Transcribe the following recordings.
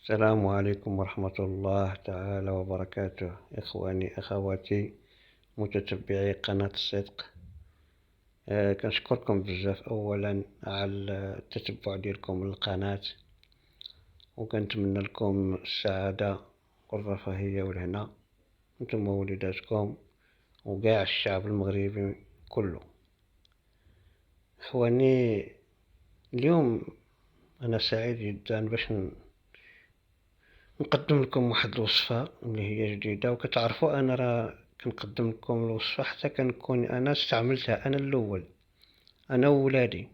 السلام عليكم ورحمة الله تعالى وبركاته، إخواني أخواتي متتبعي قناة الصدق. كنشكركم بزاف أولا على التتبع ديالكم للقناة، وكنتمنى لكم السعادة والرفاهية والهنا انتم ووليداتكم وكاع الشعب المغربي كله. إخواني، اليوم أنا سعيد جدا باش نقدم لكم واحد الوصفة اللي هي جديدة، وكتعرفوا أنا راه كنقدم لكم الوصفة حتى كنكون أنا استعملتها أنا الأول، أنا وولادي،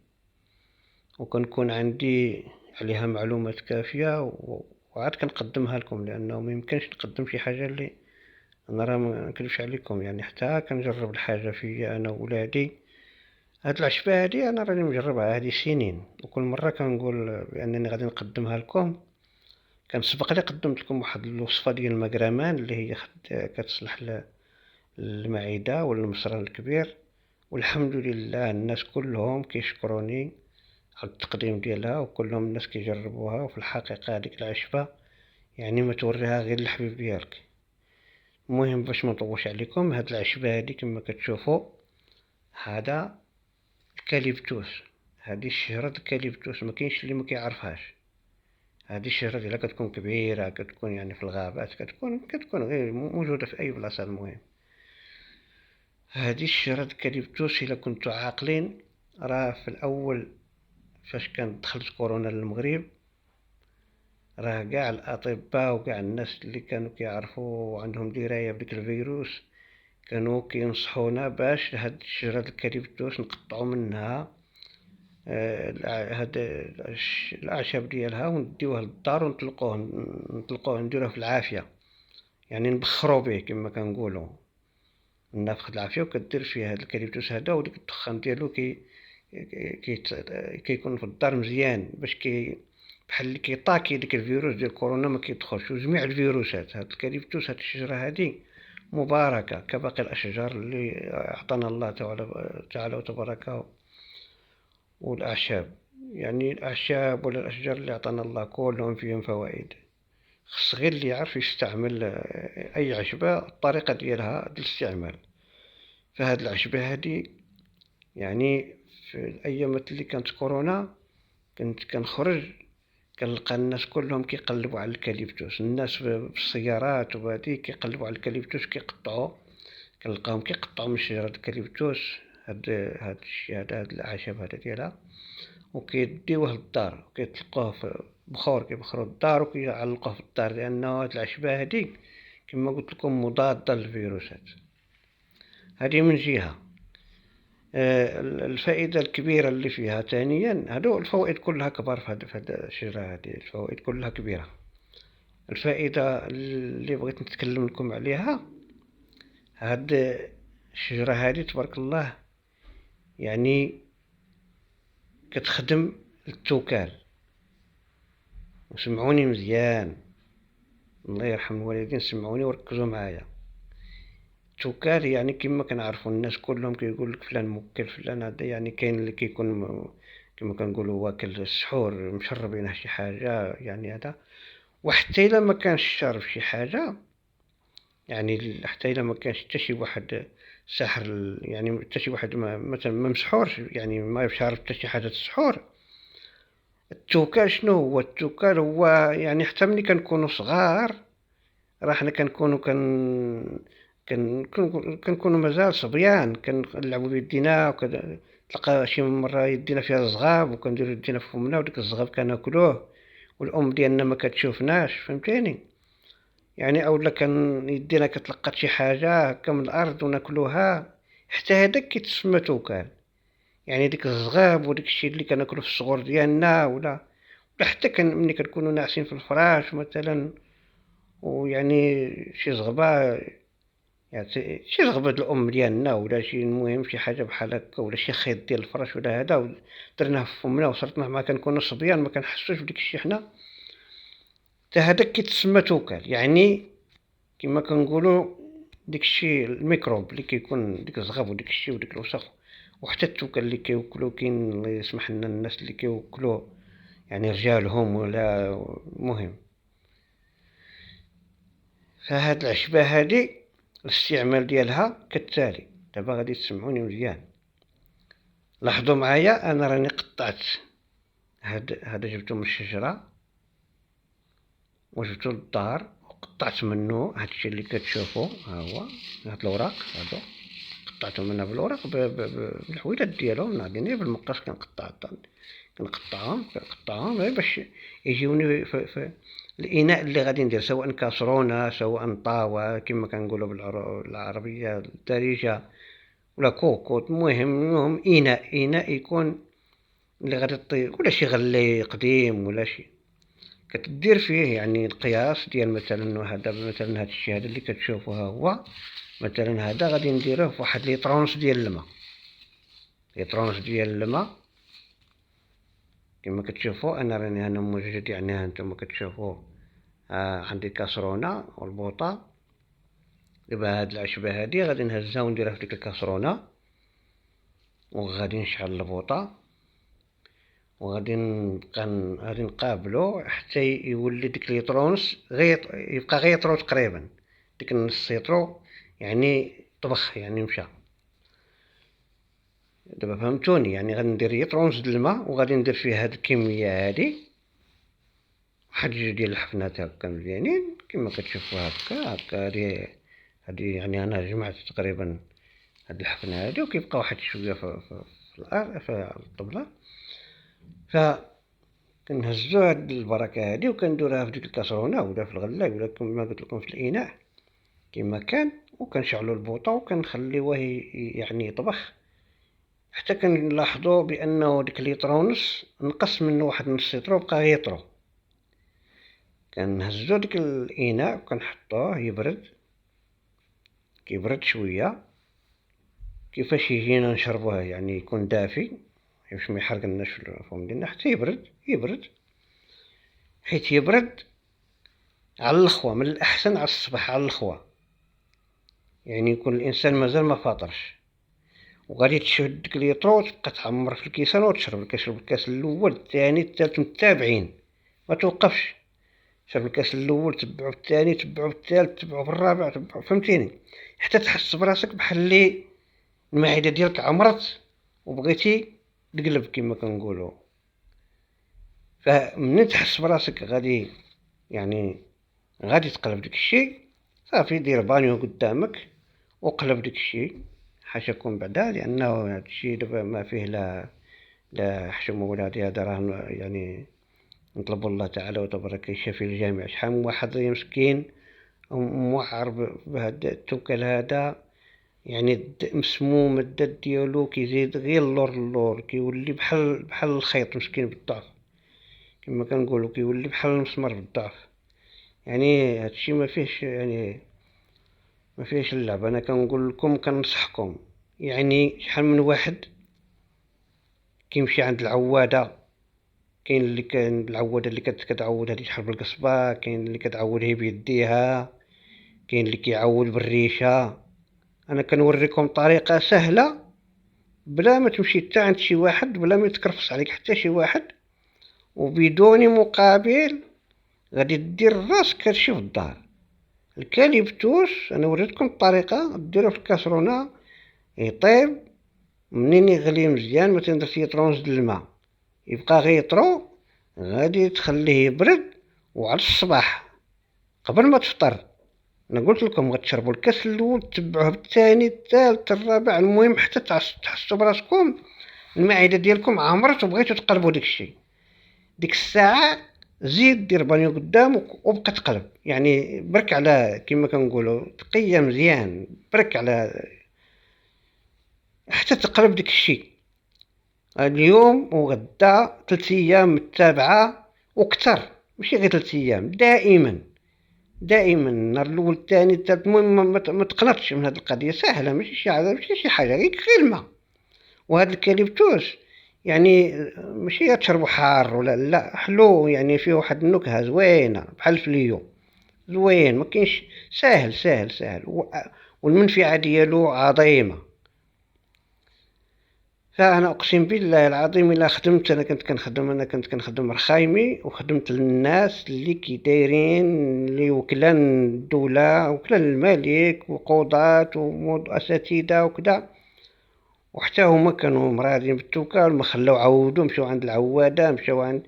وكنكون عندي عليها معلومات كافية وعاد كنقدمها لكم، لأنه ميمكنش نقدم شي حاجة اللي أنا راه منكذبش عليكم، يعني حتى كنجرب الحاجة فيا أنا وولادي. هاد العشبة هادي أنا راني مجربها هادي سنين، وكل مرة كنقول بأنني غادي نقدمها لكم. كان سبق لي قدمت لكم واحد الوصفة ديال المقرامان اللي هي كتصلح للمعدة والمصران الكبير، والحمد لله الناس كلهم كيشكروني على التقديم ديالها، وكلهم الناس كيجربوها. وفي الحقيقة هذيك العشبة يعني ما توريها غير الحبيب ديالك. المهم باش ما نطولش عليكم، هاد العشبة هادي كما كتشوفوا، هذا الكاليبتوس، هذه شجرة الكاليبتوس، ما كاينش اللي ما كيعرفهاش. هذه الشجرة ديالها كتكون كبيرة، كتكون يعني في الغابات، كتكون غير موجودة في أي بلاصة. المهم هذه الشجرة الكاليبتوس إلا كنتو عاقلين، راه في الأول فاش كانت دخلت كورونا للمغرب، راه كاع الأطباء وكاع الناس اللي كانوا كيعرفوا وعندهم دراية بديك الفيروس كانوا كينصحونا باش هاد الشجرة الكاليبتوس نقطعوا منها هاد الأعشاب ديالها ونديوه للدار ونطلقوه نديروه في العافية، يعني نبخرو به كما كنقولوا، النفخ العافية، وكدير فيه هاد الكاليبتوس هذا، وديك الدخان ديالو كيكون في الدار مزيان باش بحال اللي كيطاكي ديك الفيروس ديال كورونا ما كيدخلش، وجميع الفيروسات. هاد الكاليبتوس، هاد الشجرة هادي مباركة كباقي الأشجار اللي أعطانا الله تعالى وتبارك، والأعشاب، يعني الأعشاب ولا الأشجار اللي أعطانا الله كلهم فيهم فوائد. خص غير اللي يعرف يستعمل أي عشبة الطريقة ديالها الاستعمال. فهاد العشبة هادي يعني في الأيامات اللي كانت كورونا كنت كنخرج كنلقى الناس كلهم كيقلبوا على الكاليبتوس، الناس في السيارات وهادي كيقلبوا على الكاليبتوس كيقطعوا، كنلقاهم كيقطعوا من شجرة الكاليبتوس هاد الشيء هذا، هاد الأعشاب هذا ديالها، وكيديوه للدار وكيطلقوه في بخور، كيبخروا الدار وكيعلقوه في الدار، لأنه هاد العشبة هادي كما قلت لكم مضادة للفيروسات. هذه من جهة. الفائدة الكبيرة اللي فيها ثانيا، هادو الفوائد كلها كبار في هاد الشجرة هادي، الفوائد كلها كبيرة. الفائدة اللي بغيت نتكلم لكم عليها، هاد الشجرة هادي تبارك الله يعني كتخدم التوكال. وسمعوني مزيان، الله يرحم الوالدين، سمعوني وركزوا معايا. التوكال يعني كما كنعرفوا الناس كلهم كيقول لك فلان موكل، فلان هذا، يعني كاين اللي كيكون كما كنقولوا واكل السحور مشربينه شي حاجه، يعني هذا. وحتى الا ما كانش شارب شي حاجه، يعني حتى الا ما كانش حتى شي واحد ساحر، يعني حتى شي واحد مثلا ما مسحورش، يعني ما شارب حتى شي حاجه السحور. التوكال شنو هو؟ التوكال هو يعني حتى ملي كنكونوا صغار، راه حنا كنكونوا كنكونوا مازال صبيان، كنلعبوا بيدينا، تلقى شي مره يدينا فيها الزغاب وكنديروا يدينا في فمنا، وديك الزغاب كناكلوه والام ديالنا ما كتشوفناش، فهمتيني؟ يعني اولا كان يدينا كتلقات شي حاجه هكا من الارض وناكلوها، حتى هذاك كيتسمى توكال. يعني ديك الزغاب وديك الشيء اللي كناكلو في الصغور ديالنا، ولا حتى ملي كنكونوا ناعسين في الفراش مثلا، ويعني شي زغبه، يعني شي زغبة الأم ديالنا، ولا شي المهم شي حاجة بحال هكا، ولا شي خيط ديال الفراش ولا هذا، درناه في فمنا وصرتنا ما كنكونوا صبيان ما كنحسوش بديك الشي حنا، حتى هذاك كيتسمى توكال. يعني كما كنقولوا ديك الشي الميكروب اللي كيكون ديك الزغب وديك الشي وديك الوسخ، وحتى التوكال اللي كيوكلوا، كاين الله يسمح لنا الناس اللي كيوكلوا يعني رجالهم ولا، المهم فهاد العشبة هادي الاستعمال ديالها كالتالي. دابا غادي تسمعوني مزيان، لاحظوا معايا انا راني قطعت هذا جبتو من الشجرة وجبتو للدار وقطعت منه هادشي اللي كتشوفوا، ها هو هاد الوراق هادو قطعتو منها بالوراق بالحويلات ديالهم، غادي بالمقص كنقطعهم باش يجيوني في الاناء اللي غادي ندير، سواء كاسرونه سواء طاوه كما كنقولوا بالعربيه الدارجه ولا كوكوط. المهم اناء يكون اللي غادي طيب، ولا شي غلي قديم ولا شي كتدير فيه يعني القياس ديال مثلا هذا مثلا هذا الشيء هذا اللي كتشوفوه ها هو مثلا هذا غادي نديروه في واحد ليطرونس ديال الماء، ليطرونس ديال الماء كما كتشوفوا. انا راني انا موجود يعني هانتوما كتشوفوا عندي كاسرونه والبوطه. دابا هاد العشبه هادي غادي نهزها ونديرها في ديك الكاسرونه وغادي نشعل البوطه وغادي غادي نقابلو حتى يولي ديك ليطرونس يبقى غير يطرو تقريبا، ديك النص يطرو يعني طبخ يعني مشى. دابا فهمتوني؟ يعني غادي ندير يطرونس د الماء وغادي ندير فيه هاد الكميه هادي، واحد جوج ديال الحفنات هكا مزيانين كما كتشوفوا هكا هادي يعني انا جمعت تقريبا هاد الحفنه هادي وكيبقى واحد شويه في الارض في الطبله. ف كنهزو هاد البركه هادي وكنديروها في ديك الكاسرونه ولا في الغلاء ولا كما قلت لكم في الاناء كما كان، وكنشعلو البوطه وكنخليوه يعني يطبخ حتى كنلاحظوا بانه ديك ليطرونس نقص منه واحد نص لتر وبقى غير يطرو. كنهزو ديك الاناء وكنحطوه يبرد، كيبرد شويه كيفاش يجينا نشربوه يعني يكون دافي باش ما يحرقناش في الفم ديالنا حتى يبرد حيت يبرد على الخوا. من الاحسن على الصباح على الخوا، يعني يكون الانسان مازال ما فاطرش، وغادي تشد ديك ليطرو وتبقى تعمر في الكيسان وتشرب. كتشرب الكاس الاول الثاني الثالث متابعين ما توقفش. شرب الكاس الاول تبعو بالثاني تبعو بالثالث تبعو بالرابع تبعو، فهمتيني؟ حتى تحس براسك بحال اللي المعده ديالك عمرت وبغيتي تقلب كما كنقولوا. فمن تحس براسك غادي يعني غادي تقلب داك الشيء، صافي دير بانيو قدامك وقلب داك الشيء حاشاكم بعدا، لانه هذا الشيء دابا ما فيه لا حشم ولادي. هذا راه يعني نطلب الله تعالى وتبارك يشفي الجميع. شحال من واحد مسكين موعر بهذا التوكل هذا، يعني مسموم الدد ديالو كيزيد غير اللور كيولي بحال الخيط مسكين بالضعف كما كنقولوا، كيولي بحال المسمار بالضعف. يعني هادشي ما فيهش يعني ما فيهش اللعب. انا كنقول لكم كنصحكم، يعني شحال من واحد كيمشي عند العواده، كاين اللي كان العواده اللي كتعود هذه تحرب القصبه، كاين اللي كتعودها بيديها، كاين اللي كيعود بالريشه. انا كنوريكم طريقه سهله بلا ما تمشي حتى عند شي واحد، بلا ما يتكرفص عليك حتى شي واحد، وبدون مقابل غادي دير راسك هادشي في الدار. الكاليبتوس انا وريتكم الطريقه، ديروه في الكاسرونه يطيب، منين يغلي مزيان مثلا درتي يطرونز د الماء يبقى غير يطرو، غادي تخليه يبرد وعلى الصباح قبل ما تفطر انا قلت لكم غتشربوا الكاس الاول تبعوه بالثاني الثالث الرابع، المهم حتى تحسوا براسكم المعده ديالكم عمرت وبغيتوا تقلبوا داك الشيء. ديك الساعه زيد دير بانيو قدامك وبقى تقلب، يعني برك على كما كنقولوا تقيه مزيان، برك على حتى تقلب داك الشيء اليوم وغدا 3 ايام متابعه وكثر، ماشي غير 3 ايام، دائما النهار الاول الثاني الثالث. المهم ما تقلقش من هذه القضيه، سهله ماشي شي حاجه غير الماء. وهذا الكاليبتوس يعني ماشي تشربوا حار ولا لا، حلو يعني فيه واحد النكهه زوينه بحال الفليو زوين، ما كاينش، ساهل والمنفعه ديالو عظيمه. فأنا أقسم بالله العظيم إلا خدمت، أنا كنت كنخدم رخايمي، وخدمت للناس اللي كي دايرين، اللي وكلان الدولة وكلان الملك وقضاة وأساتذة وكذا، وحتى هما كانوا مرادين بالتوكال، ما خلاو عودوا، مشاو عند العوادة، مشاو عند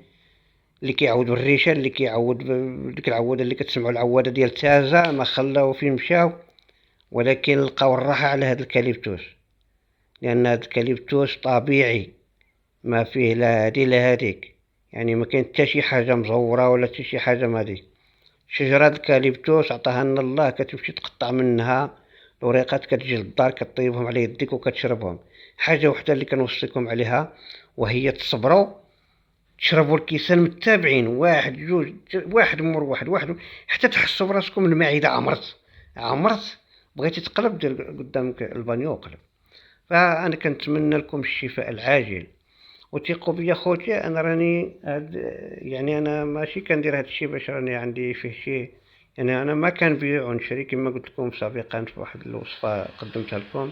اللي كيعود بالريشة، اللي كيعود ديك العوادة اللي كتسمعوا العوادة ديال تازة، ما خلاو فين مشاو، ولكن لقاو الراحة على هذا الكاليبتوس، لأن هذا الكاليبتوس طبيعي، ما فيه لا هادي لا هاديك، يعني ما كاين حتى شي حاجة مزورة ولا حتى شي حاجة مهاديك. شجرة الكاليبتوس عطاها لنا الله، كتمشي تقطع منها الوريقات، كتجي للدار كطيبهم على يديك وكتشربهم. حاجة وحدة اللي كنوصيكم عليها، وهي تصبروا، تشربوا الكيسان متابعين، واحد جوج، واحد مور واحد، حتى تحسوا براسكم المعدة عمرت بغيتي تقلب، دير قدامك البانيو وقلب. فأنا كنتمنى لكم الشفاء العاجل، وثيقوا بيا خوتي، انا راني يعني انا ماشي كندير هاد الشيء باش راني عندي فيه شي، يعني انا ما كنبيع ونشري كما قلت لكم سابقا في واحد الوصفه قدمتها لكم.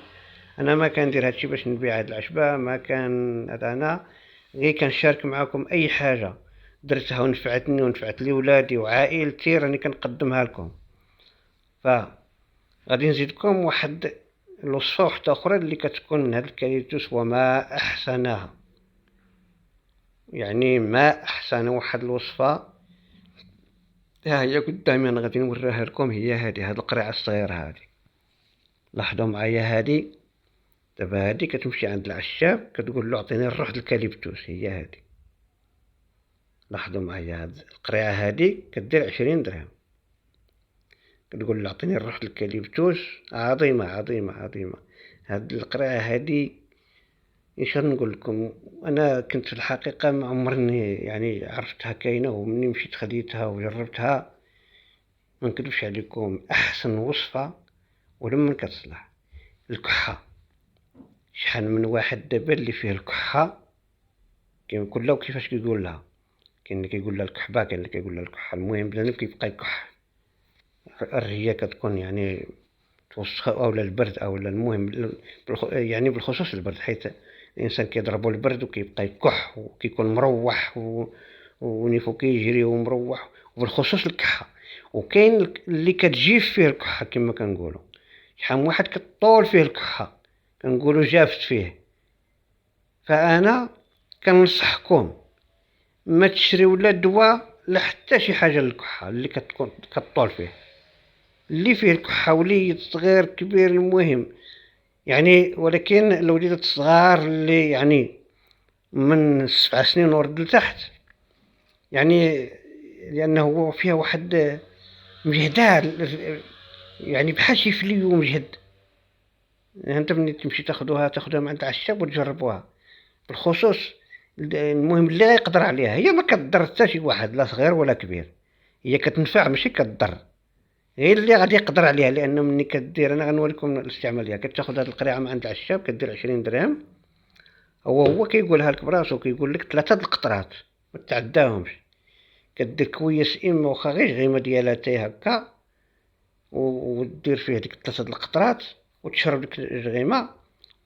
انا ما كندير هاد الشيء باش نبيع هاد العشبه، ما كان هذا، انا غير كنشارك معكم اي حاجه درتها ونفعتني ونفعت لي ولادي وعائلتي، راني كنقدمها لكم. ف غادي نزيدكم واحد الوصفه وحده اخرى اللي كتكون من هاد الكاليتوس، وما احسنها، يعني ما احسن واحد الوصفه. ها هي قدامي، انا غادي نوريها لكم، هي هذه، هاد القرعه الصغيره هذه، لاحظوا معايا هذه. دابا هذه كتمشي عند العشاب كتقول له اعطيني الروح الكاليبتوس، هي هذه. لاحظوا معايا هاد القرعه هذه كدير 20 درهم، كتقول له اعطيني الروح الكاليبتوس. عظيمه عظيمه عظيمه هاد القرعه هذه. ايش نقول لكم، انا كنت في الحقيقه ما عمرني يعني عرفتها كاينه، ومني مشيت خديتها وجربتها، ما نكذبش عليكم، احسن وصفه ولما كتصلح. الكحه، شحال من واحد دابا اللي فيه الكحه كيقول لها كيفاش كيقول لها، كاين اللي كيقول لها الكحبه، كاين اللي كيقول لها الكحه، المهم بنادم كيبقى يكح، الريه كتكون يعني توسخ اولا البرد اولا، المهم يعني بالخصوص البرد، حيت الانسان كيضربو البرد وكيبقى يكح وكيكون مروح ونيفو كيجري ومروح، وبالخصوص الكحه. وكاين اللي كتجيف فيه الكحه كما كنقولوا، شحال من واحد كطول فيه الكحه كنقولوا جافت فيه. فانا كنصحكم ما تشريو لا دواء لا حتى شي حاجه للكحه اللي كتكون كطول فيه، اللي فيه الكحه، وليد صغير كبير المهم يعني. ولكن الوليدات الصغار اللي يعني من 7 سنين ورد لتحت، يعني لانه فيها واحد مجهدة، يعني بحال شي فليو مجهد. يعني انت ملي تمشي تاخذوها من عند العشاب وتجربوها، بالخصوص المهم اللي غيقدر عليها، هي ما كتضر حتى شي واحد لا صغير ولا كبير، هي كتنفع ماشي كتضر، غير اللي غادي يقدر عليها. لانه ملي كدير، انا غنوريكم الاستعمال ديالها، كتاخذ هاد القريعه من عند العشاب كدير 20 درهم، هو كيقولها لك براسو، كيقول لك 3 القطرات ما تعداهمش، كدير كويس اما واخا غير غيمه ديالها تاي هكا، ودير فيه ديك 3 القطرات وتشرب ديك الغيمه،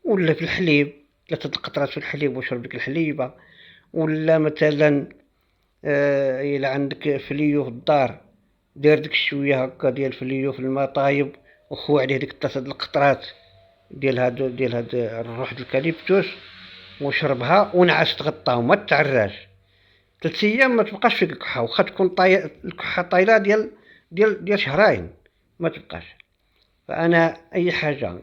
ولا في الحليب 3 القطرات في الحليب وشرب ديك الحليبه. ولا مثلا الا عندك فليو في الدار، دير ديك شويه هكا ديال فليو في الماء طايب، وخو عليه ديك 3 القطرات ديال هاد الروح الكاليبتوس، وشربها ونعس تغطى وما تعراش 3 ايام، ما تبقاش فيك الكحه، واخا تكون الكحه طايله ديال شهرين ما تبقاش. فانا اي حاجه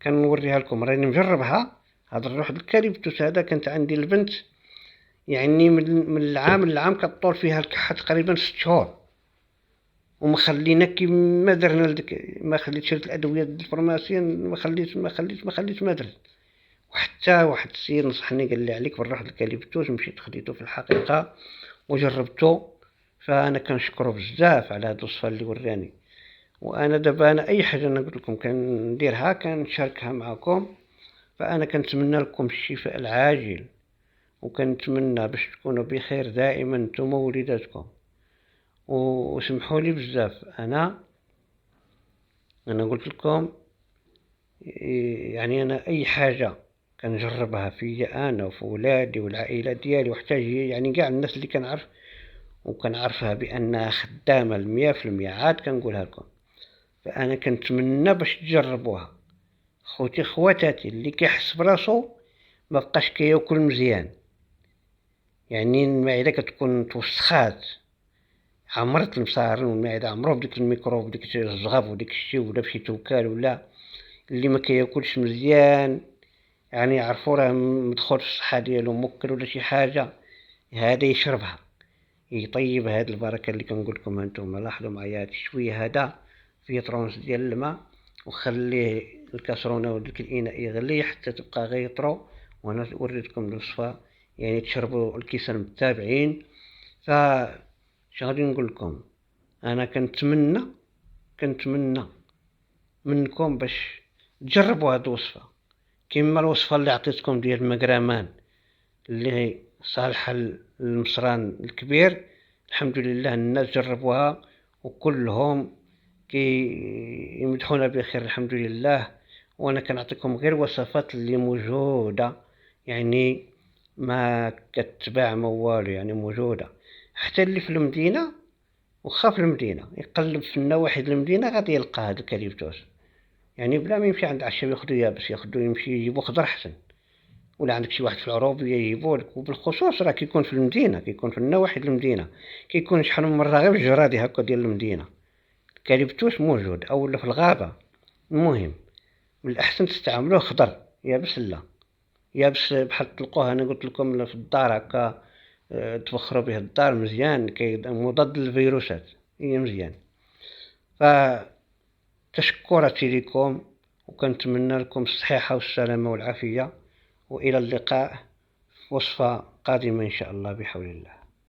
كنوريها لكم راني مجربها. هذا الروح الكاليبتوس هذا كانت عندي البنت، يعني من العام للعام كطول فيها الكحه تقريبا 6 شهور، وما خلينا كيما درنا لديك، ما خليت شريت الادويه ديال الفرماسيين، ما خليت ما درت. وحتى واحد السيد نصحني قال لي عليك بالروح الكاليبتوس، مشيت خديته في الحقيقه وجربته، فانا كنشكره بزاف على هاد الوصفه اللي وراني. وانا دابا انا اي حاجه انا قلت لكم كنديرها كنشاركها معكم. فانا كنتمنى لكم الشفاء العاجل، وكنتمنى باش تكونوا بخير دائما نتوما ووليداتكم. وسمحوا لي بزاف، انا قلت لكم يعني انا اي حاجه كنجربها فيا أنا وفي ولادي والعائلة ديالي، وحتى هي يعني كاع الناس اللي كنعرف وكنعرفها بأنها خدامة 100%، عاد كنقولها لكم. فأنا كنتمنى باش تجربوها خواتاتي، اللي كيحس براسو مبقاش كياكل مزيان، يعني المعدة كتكون توسخات، عمرت المصارن والمعدة عمرو بديك الميكروب وديك الزغب وديك الشي، ولا بشي توكال، ولا اللي ما كياكلش مزيان، يعني يعرفوا راه مدخل في الصحة ديالو مكل ولا شي حاجة، هذا يشربها يطيب هاد البركة اللي كنقول لكم. هانتوما لاحظوا معايا هاد الشويه هذا فيه طرونس ديال الماء، وخليه الكاسرونة وديك الإناء يغلي حتى تبقى غير يطرو، وانا وريتكم الوصفة يعني تشربوا الكيسان متابعين. ف غادي نقول لكم، انا كنتمنى منكم باش تجربوا هاد الوصفة، كما الوصفة اللي عطيتكم ديال المقرامان اللي صالحة للمصران الكبير. الحمد لله الناس جربوها وكلهم يمدحونا بخير الحمد لله. وانا كنعطيكم غير وصفات اللي موجودة، يعني ما كتباع ما والو، يعني موجودة. حتى اللي في المدينة وخا في المدينة يقلب في النواحي المدينة غادي يلقى هذا الكاليبتوس، يعني بلا ما يمشي عند عشاب ياخدو يابس، ياخدو يمشي يجيبو خضر احسن، ولا عندك شي واحد في العروبية يجيبولك. وبالخصوص راه كيكون في المدينة، كيكون في النواحي المدينة، كيكون شحال من مرة غير في الجرادي هكا ديال المدينة الكاليبتوس موجود، او في الغابة. المهم من الأحسن تستعملوه خضر، يابس لا يابس بحال تلقوه أنا قلت لكم في الدار هكا، تبخروا به الدار مزيان، مضاد للفيروسات، هي مزيان. فتشكرتي لكم، وكنتمنى لكم الصحة والسلامة والعافية، وإلى اللقاء في وصفة قادمة إن شاء الله بحول الله.